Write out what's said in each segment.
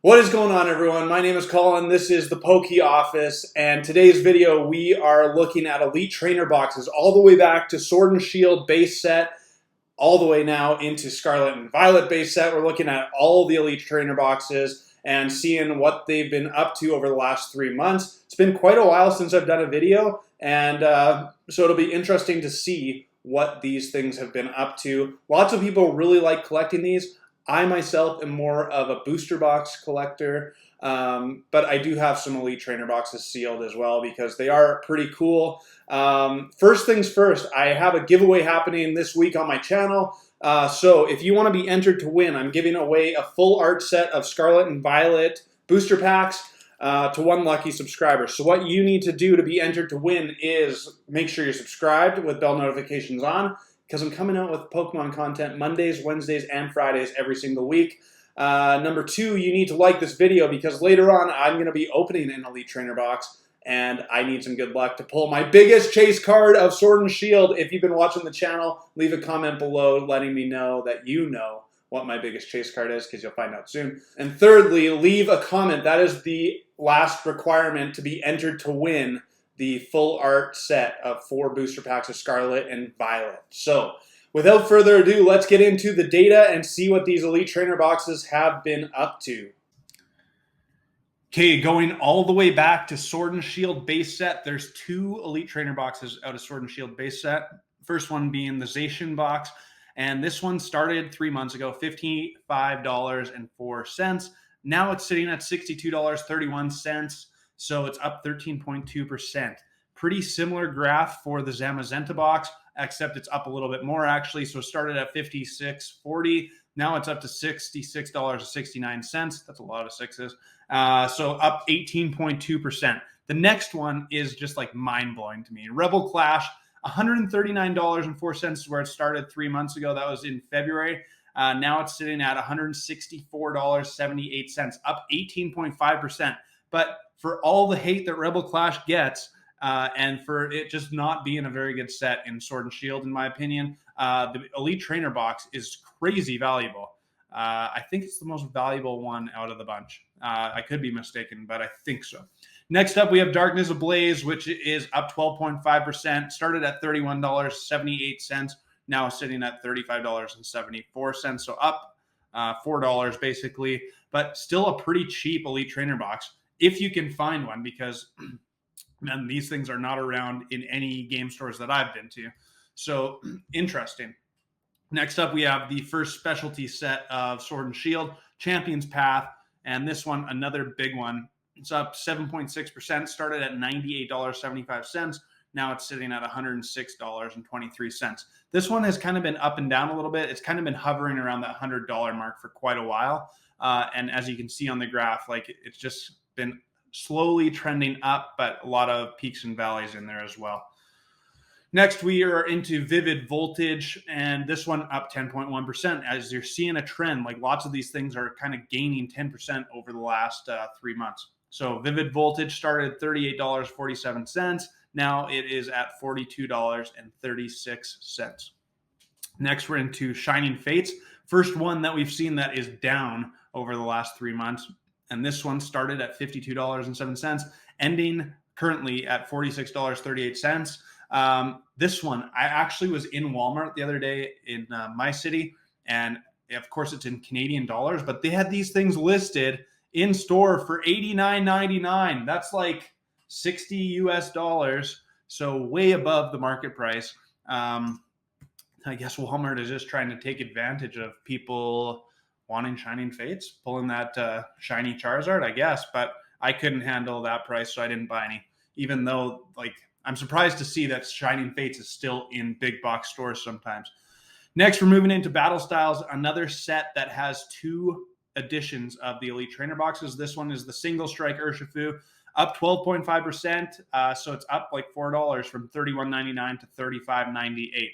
What is going on, everyone? My name is Colin. This is the Pokey Office, and today's video we are looking at Elite Trainer boxes all the way back to Sword and Shield base set, all the way now into Scarlet and Violet base set. We're looking at all the Elite Trainer boxes and seeing what they've been up to over the last 3 months. It's been quite a while since I've done a video, and so it'll be interesting to see what these things have been up to. Lots of people really like collecting these. I myself am more of a booster box collector, but I do have some Elite Trainer boxes sealed as well because they are pretty cool. First things first, I have a giveaway happening this week on my channel. So if you want to be entered to win, I'm giving away a full art set of Scarlet and Violet booster packs to one lucky subscriber. So what you need to do to be entered to win is make sure you're subscribed with bell notifications on, because I'm coming out with Pokemon content Mondays, Wednesdays, and Fridays every single week. Number two, you need to like this video because later on I'm going to be opening an Elite Trainer box, and I need some good luck to pull my biggest chase card of Sword and Shield. If you've been watching the channel, leave a comment below letting me know that you know what my biggest chase card is, because you'll find out soon. And thirdly, leave a comment. That is the last requirement to be entered to win the full art set of 4 booster packs of Scarlet and Violet. So, without further ado, let's get into the data and see what these Elite Trainer boxes have been up to. Okay, going all the way back to Sword and Shield base set, there's 2 Elite Trainer boxes out of Sword and Shield base set. First one being the Zacian box, and this one started 3 months ago, $55.04. Now it's sitting at $62.31. So it's up 13.2%. Pretty similar graph for the Zamazenta box, except it's up a little bit more actually. So it started at $56.40. Now it's up to $66.69. That's a lot of sixes. So up 18.2%. The next one is just like mind-blowing to me. Rebel Clash, $139.04 is where it started 3 months ago. That was in February. Now it's sitting at $164.78, up 18.5%. But for all the hate that Rebel Clash gets, and for it just not being a very good set in Sword and Shield, in my opinion, the Elite Trainer box is crazy valuable. I think it's the most valuable one out of the bunch. I could be mistaken, but I think so. Next up, we have Darkness Ablaze, which is up 12.5%. Started at $31.78. Now sitting at $35.74. So up $4 basically, but still a pretty cheap Elite Trainer box if you can find one, because man, these things are not around in any game stores that I've been to. So interesting. Next up, we have the first specialty set of Sword and Shield, Champion's Path, and this one, another big one. It's up 7.6%, started at $98.75. Now it's sitting at $106.23. This one has kind of been up and down a little bit. It's kind of been hovering around that $100 mark for quite a while. And as you can see on the graph, like it's just been slowly trending up, but a lot of peaks and valleys in there as well. Next, we are into Vivid Voltage, and this one up 10.1%. As you're seeing a trend, like lots of these things are kind of gaining 10% over the last 3 months. So Vivid Voltage started at $38.47. Now it is at $42.36. Next, we're into Shining Fates. First one that we've seen that is down over the last 3 months. And this one started at $52.07, ending currently at $46.38. This one, I actually was in Walmart the other day in my city, and of course it's in Canadian dollars, but they had these things listed in store for $89.99. That's like 60 US dollars, so way above the market price. I guess Walmart is just trying to take advantage of people wanting Shining Fates, pulling that shiny Charizard, I guess, but I couldn't handle that price, so I didn't buy any, even though, like, I'm surprised to see that Shining Fates is still in big box stores sometimes. Next, we're moving into Battle Styles, another set that has 2 editions of the Elite Trainer boxes. This one is the Single Strike Urshifu, up 12.5%, so it's up like $4 from $31.99 to $35.98.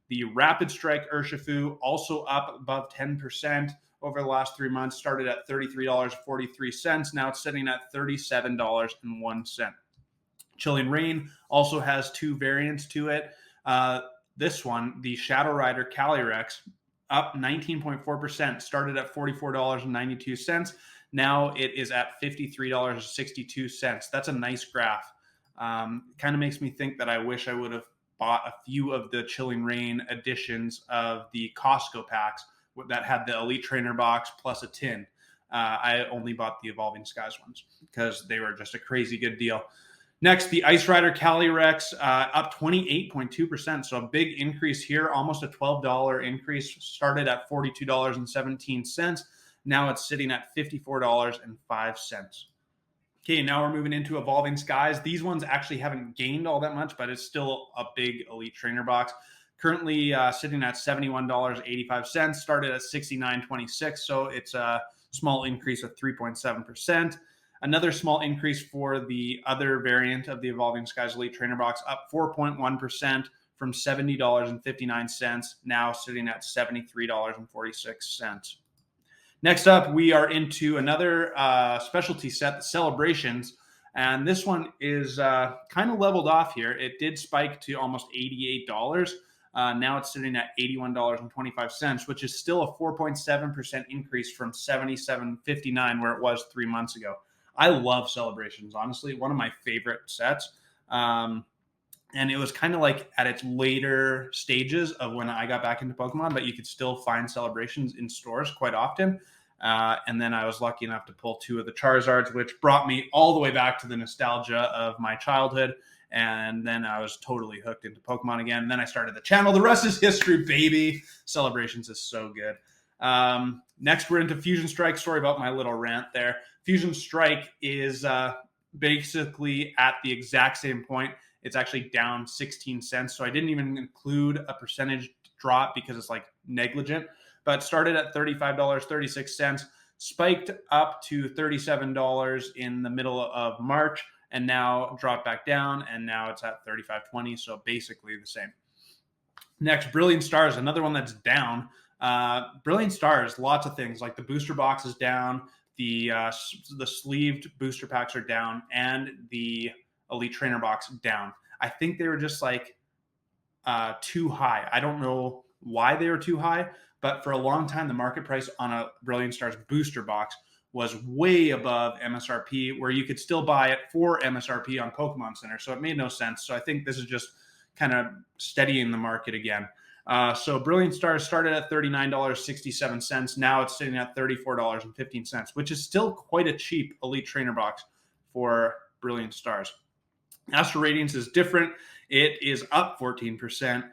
The Rapid Strike Urshifu also up above 10%. Over the last 3 months, started at $33.43. Now it's sitting at $37.01. Chilling Rain also has 2 variants to it. This one, the Shadow Rider Calyrex, up 19.4%, started at $44.92. Now it is at $53.62. That's a nice graph. Kind of makes me think that I wish I would have bought a few of the Chilling Reign editions of the Costco packs that had the Elite Trainer box plus a tin. I only bought the Evolving Skies ones because they were just a crazy good deal. Next, the Ice Rider Calyrex up 28.2%. So a big increase here, almost a $12 increase. Started at $42.17. Now it's sitting at $54.05. Okay, now we're moving into Evolving Skies. These ones actually haven't gained all that much, but it's still a big Elite Trainer box. Currently sitting at $71.85. Started at $69.26, so it's a small increase of 3.7%. Another small increase for the other variant of the Evolving Skies Elite Trainer box, up 4.1% from $70.59, now sitting at $73.46. Next up, we are into another specialty set, the Celebrations, and this one is kind of leveled off here. It did spike to almost $88. Now it's sitting at $81.25, which is still a 4.7% increase from $77.59 where it was 3 months ago. I love Celebrations, honestly. One of my favorite sets. And it was kind of like at its later stages of when I got back into Pokemon, but you could still find Celebrations in stores quite often. And then I was lucky enough to pull 2 of the Charizards, which brought me all the way back to the nostalgia of my childhood. And then I was totally hooked into Pokemon again. And then I started the channel. The rest is history, baby. Celebrations is so good. Next, we're into Fusion Strike. Sorry about my little rant there. Fusion Strike is basically at the exact same point. It's actually down 16 cents. So I didn't even include a percentage drop because it's like negligent. But started at $35.36, spiked up to $37 in the middle of March, and now dropped back down, and now it's at $35.20. So basically the same. Next, Brilliant Stars, another one that's down. Brilliant Stars, lots of things like the booster box is down, the sleeved booster packs are down, and the Elite Trainer box down. I think they were just like too high. I don't know why they were too high, but for a long time, the market price on a Brilliant Stars booster box was way above MSRP, where you could still buy it for MSRP on Pokemon Center. So it made no sense. So I think this is just kind of steadying the market again. So Brilliant Stars started at $39.67. Now it's sitting at $34.15, which is still quite a cheap Elite Trainer box for Brilliant Stars. Astro Radiance is different. It is up 14%.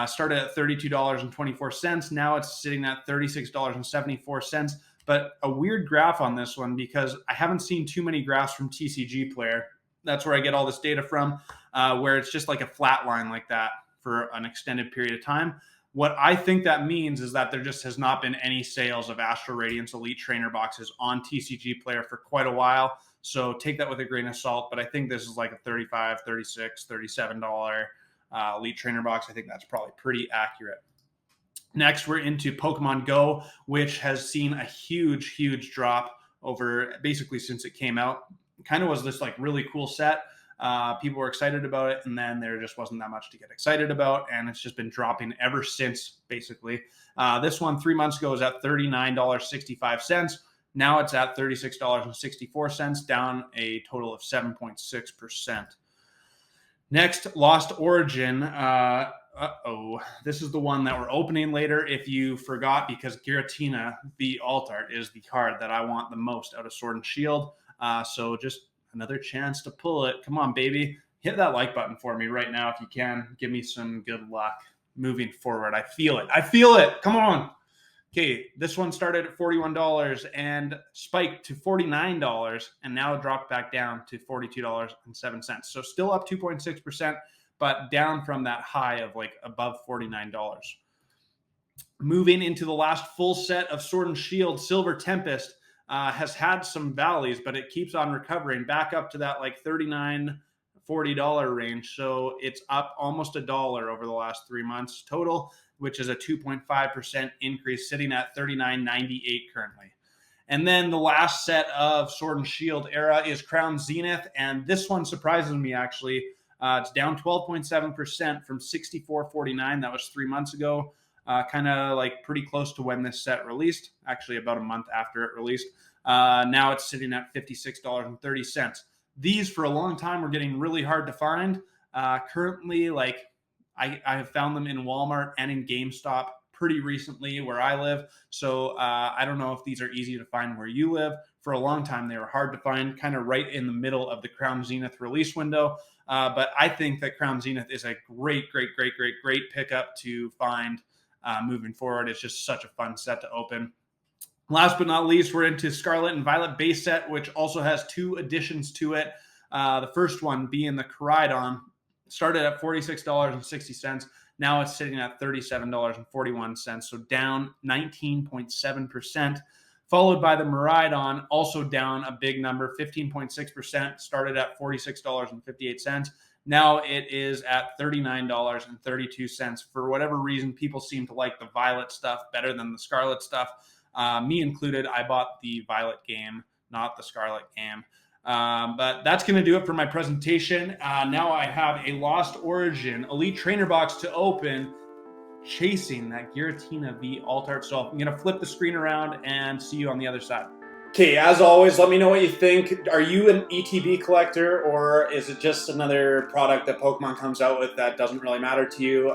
Started at $32.24. Now it's sitting at $36.74. But a weird graph on this one because I haven't seen too many graphs from TCG Player. That's where I get all this data from, where it's just like a flat line like that for an extended period of time. What I think that means is that there just has not been any sales of Astro Radiance Elite Trainer boxes on TCG Player for quite a while. So take that with a grain of salt. But I think this is like a $35, $36, $37 Elite Trainer box. I think that's probably pretty accurate. Next, we're into Pokemon Go, which has seen a huge drop over basically since it came out. It kind of was this like really cool set. People were excited about it, and then there just wasn't that much to get excited about, and it's just been dropping ever since, basically. This one 3 months ago was at $39.65. Now it's at $36.64, down a total of 7.6%. Next, Lost Origin. This is the one that we're opening later if you forgot, because Giratina V Alt Art is the card that I want the most out of Sword and Shield. So just another chance to pull it. Come on, baby. Hit that like button for me right now if you can. Give me some good luck moving forward. I feel it. I feel it. Come on. Okay, this one started at $41 and spiked to $49 and now dropped back down to $42.07. So still up 2.6%, but down from that high of like above $49. Moving into the last full set of Sword and Shield, Silver Tempest has had some valleys, but it keeps on recovering back up to that like $39, $40 range. So it's up almost $1 over the last 3 months total, which is a 2.5% increase, sitting at $39.98 currently. And then the last set of Sword and Shield era is Crown Zenith, and this one surprises me actually. It's down 12.7% from $64.49. That was 3 months ago. Kind of like pretty close to when this set released, actually about a month after it released. Now it's sitting at $56.30. These for a long time were getting really hard to find. Currently, like I have found them in Walmart and in GameStop pretty recently where I live. So I don't know if these are easy to find where you live. For a long time, they were hard to find, kind of right in the middle of the Crown Zenith release window. But I think that Crown Zenith is a great pickup to find moving forward. It's just such a fun set to open. Last but not least, we're into Scarlet and Violet Base set, which also has 2 additions to it. The first one being the Giratina, started at $46.60. Now it's sitting at $37.41, so down 19.7%. Followed by the Miraidon, also down a big number, 15.6%, started at $46.58. Now it is at $39.32. For whatever reason, people seem to like the Violet stuff better than the Scarlet stuff. Me included, I bought the Violet game, not the Scarlet game. But that's going to do it for my presentation. Now I have a Lost Origin Elite Trainer box to open, chasing that Giratina V Alt Art. So I'm going to flip the screen around and see you on the other side. Okay, as always, let me know what you think. Are you an ETB collector, or is it just another product that Pokemon comes out with that doesn't really matter to you?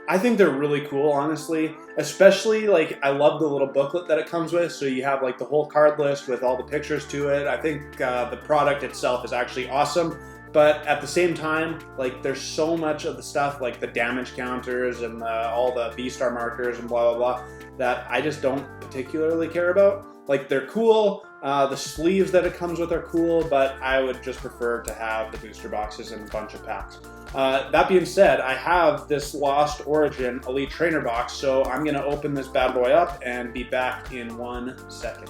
I think they're really cool, honestly. Especially, like, I love the little booklet that it comes with. So you have, like, the whole card list with all the pictures to it. I think the product itself is actually awesome. But at the same time, like, there's so much of the stuff, like the damage counters and all the V-star markers and blah, blah, blah, that I just don't particularly care about. Like, they're cool. The sleeves that it comes with are cool, but I would just prefer to have the booster boxes in a bunch of packs. That being said, I have this Lost Origin Elite Trainer box, so I'm going to open this bad boy up and be back in 1 second.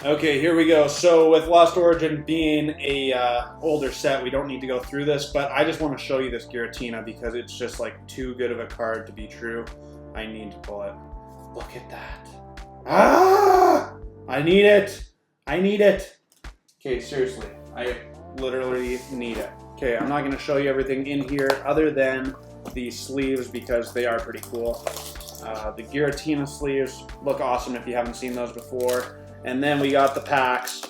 Okay, here we go. So with Lost Origin being a older set, we don't need to go through this, but I just want to show you this Giratina because it's just like too good of a card to be true. I need to pull it. Look at that. Ah! I need it. I need it. Okay, seriously. I literally need it. Okay, I'm not going to show you everything in here other than the sleeves because they are pretty cool. The Giratina sleeves look awesome if you haven't seen those before. And then we got the packs.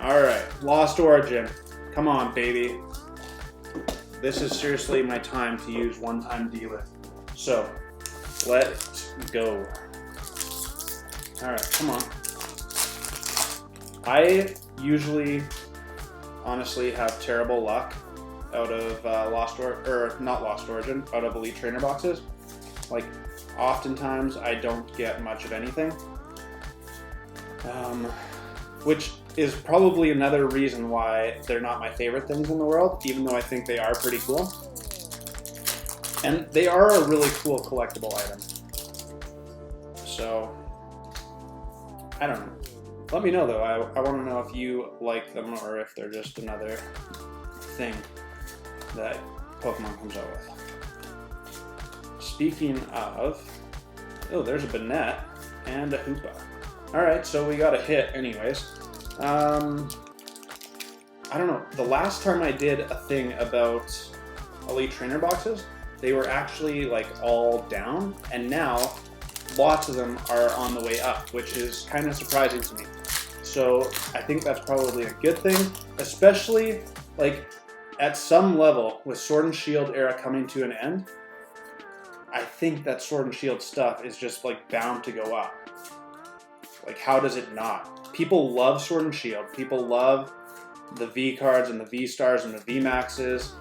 All right, Lost Origin. Come on, baby. This is seriously my time to use one-time D-Lift. So, let's go. All right, come on. I usually, honestly, have terrible luck out of out of Elite Trainer boxes. Like, oftentimes I don't get much of anything. Which is probably another reason why they're not my favorite things in the world, even though I think they are pretty cool. And they are a really cool collectible item. So, I don't know. Let me know though, I want to know if you like them or if they're just another thing that Pokemon comes out with. Speaking of, oh, there's a Banette and a Hoopa. Alright, so we got a hit anyways. I don't know, the last time I did a thing about Elite Trainer boxes, they were actually like all down, and now lots of them are on the way up, which is kind of surprising to me. So I think that's probably a good thing, especially like at some level with Sword and Shield era coming to an end. I think that Sword and Shield stuff is just like bound to go up. Like, how does it not? People love Sword and Shield. People love the V cards and the V stars and the V maxes.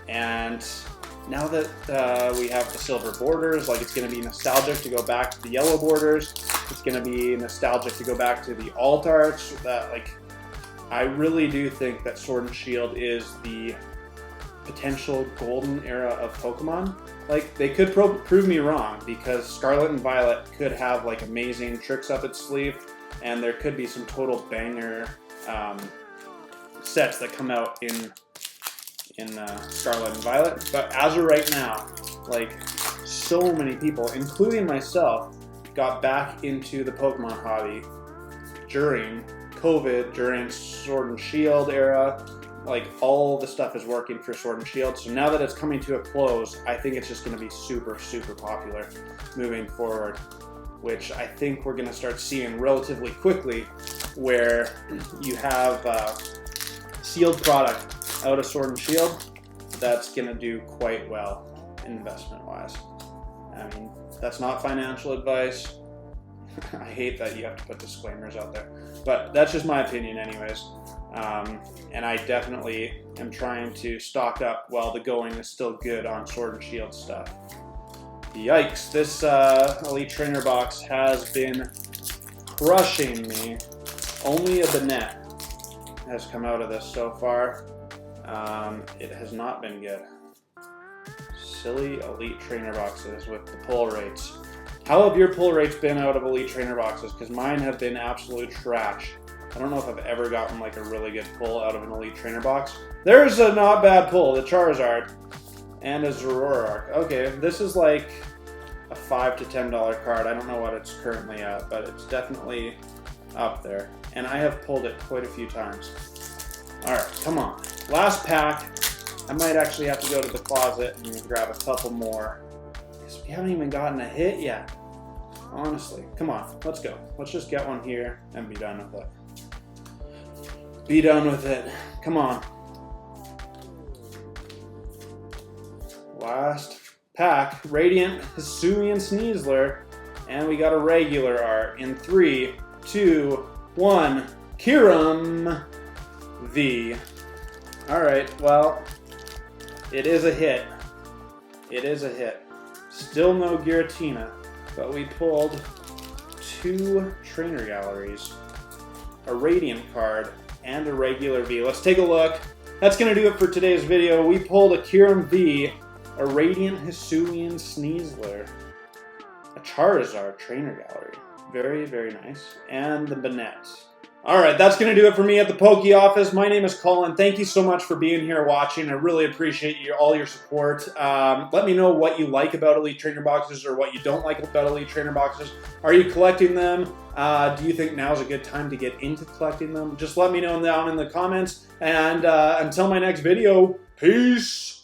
And now that we have the silver borders, like, it's going to be nostalgic to go back to the yellow borders. It's going to be nostalgic to go back to the alt arts. That, like, I really do think that Sword and Shield is the potential golden era of Pokemon. Like, they could prove me wrong, because Scarlet and Violet could have like amazing tricks up its sleeve, and there could be some total banger sets that come out in Scarlet and Violet. But as of right now, like, so many people, including myself, got back into the Pokemon hobby during COVID, during Sword and Shield era. Like, all the stuff is working for Sword and Shield. So now that it's coming to a close, I think it's just going to be super, super popular moving forward. which I think we're going to start seeing relatively quickly, where you have sealed product out of Sword and Shield that's going to do quite well investment-wise. I mean, that's not financial advice. I hate that you have to put disclaimers out there, but that's just my opinion anyways. And I definitely am trying to stock up while the going is still good on Sword and Shield stuff. Yikes, this Elite Trainer box has been crushing me. Only a Banette has come out of this so far. It has not been good. Silly Elite Trainer boxes with the pull rates. How have your pull rates been out of Elite Trainer boxes? Because mine have been absolute trash. I don't know if I've ever gotten like a really good pull out of an Elite Trainer box. There's a not bad pull, the Charizard and a Zoroark. Okay, this is like a $5 to $10 card. I don't know what it's currently at, but it's definitely up there. And I have pulled it quite a few times. All right, come on. Last pack. I might actually have to go to the closet and grab a couple more, because we haven't even gotten a hit yet. Honestly, come on, let's go. Let's just get one here and be done with it. Be done with it. Come on. Last pack, Radiant Hisuian Sneasler, and we got a regular art in 3, 2, 1. Kyurem V. All right, well, it is a hit. It is a hit. Still no Giratina, but we pulled 2 trainer galleries, a Radiant card, and a regular V. Let's take a look. That's going to do it for today's video. We pulled a Kyurem V, a Radiant Hisuian Sneasler, a Charizard trainer gallery. Very, very nice. And the Banette. Alright, that's going to do it for me at the Poke Office. My name is Colin. Thank you so much for being here watching. I really appreciate all your support. Let me know what you like about Elite Trainer boxes or what you don't like about Elite Trainer boxes. Are you collecting them? Do you think now's a good time to get into collecting them? Just let me know down in the comments. And until my next video, peace!